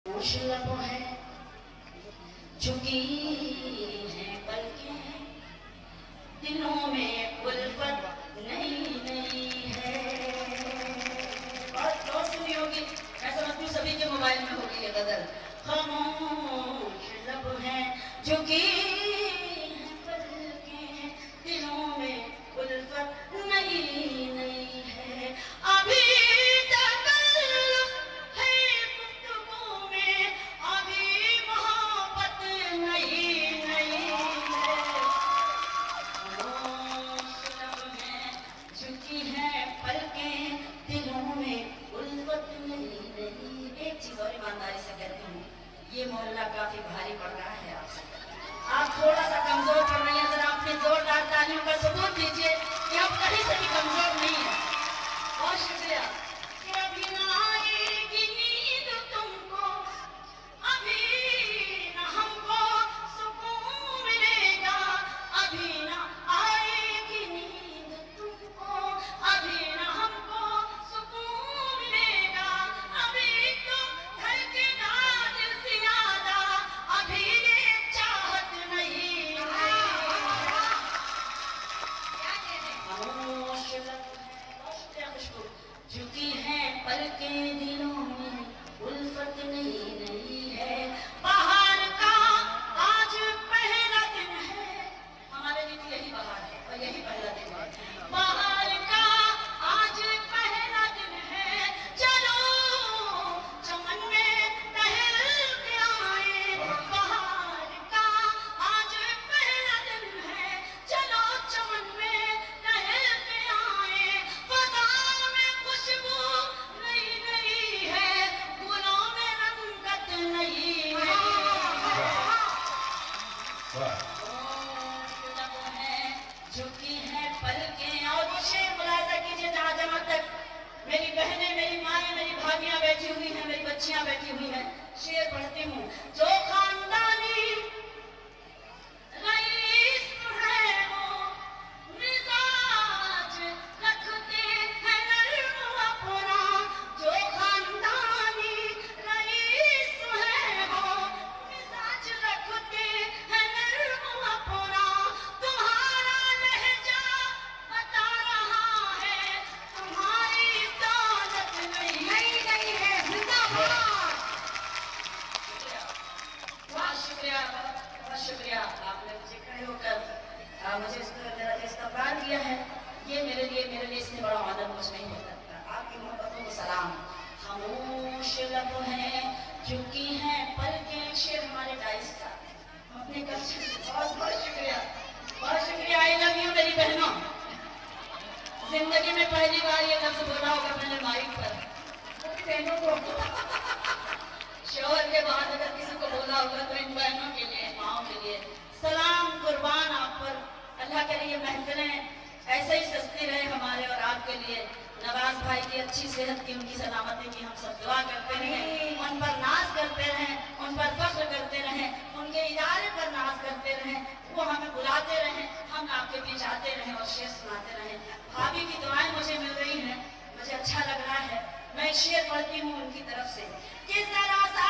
होश लब है झुकी है पलकें, दिलों में उल्फत नई नई है। और सुनी होगी, मैं समझती हूँ सभी के मोबाइल में होगी ये गजल। खामोश लब है झुकी है पलकें, दिलों में उल्फत नई नई है। अभी ये मोहल्ला काफी भारी पड़ रहा है आपसे। आप थोड़ा सा कमजोर पड़ रही हैं, जरा अपने जोरदार तालियों का सबूत दीजिए कि आप कहीं से भी कमजोर नहीं है। बहुत शुक्रिया। कि अभी ना आएगी नींद तुमको, अभी ना हमको सुकून मिलेगा, अभी ना आएगी नींद तुमको, अभी ना हमको सुकून मिलेगा, अभी तो धड़केगा दिल से ज्यादा, अभी ये चाहत नहीं है। खामोश खुशबू झुकी है पलकें, दिलों में उल्फत नई नई है। बाहर का आज पहला दिन है, हमारे लिए तो यही बाहर है और यही पहला दिन है। बाहर का आज पहला दिन है, चलो चमन में टहल के आए। बाहर का आज पहला दिन है, चलो चमन में टहल के आए। फजा में खुशबू नई नई है, फूलों में रंगत नई है। झुकी है पलकें। और वो शेर मुलाजा कीजिए, जहां जहां तक मेरी बहनें, मेरी माएँ, मेरी भाभियां बैठी हुई हैं, मेरी बच्चियां बैठी हुई हैं, शेर पढ़ती हूँ। जो खानदानी रईस है वो मिजाज रखते हैं नर्म अपना, जो खानदानी रईस है वो मिजाज रखते हैं नर्म अपना। तुम्हारा लहजा बता रहा है, तुम्हारी दौलत नहीं नहीं है। जिंदाबाद। बहुत शुक्रिया, बहुत शुक्रिया। आपने मुझे खड़े होकर मुझे इसका इस्तकबाल किया है। ये मेरे लिए इससे बड़ा ऑनर कुछ नहीं हो सकता। आपकी मोहब्बतों को सलाम। खामोश लब है झुकी है पलकें, शेर हमारे डाइस था अपने कल्चर से। बहुत बहुत शुक्रिया, बहुत शुक्रिया। आई लव यू मेरी बहनों। जिंदगी में पहली बार ये लफ्ज बोला होगा मैंने माइक पर, बहनों को। शोहर के बाद अगर किसी को बोला होगा तो इन बहनों के लिए, माओ के लिए सलाम कुर्बान आप पर। अल्लाह के लिए महफिलें ऐसे ही सस्ती रहे हमारे और आपके लिए। नवाज भाई की अच्छी सेहत की, उनकी सलामती की हम सब दुआ करते रहें, उन पर नाज करते रहें, उन पर फख्र करते रहें, उनके इदारे पर नाज करते रहें, वो हमें बुलाते रहें, हम आपके बीच आते रहें और शेर सुनाते रहें। भाभी की दुआएं मुझे मिल रही हैं, मुझे अच्छा लग रहा है। मैं शेर पढ़ती हूँ उनकी तरफ से कि जरा सा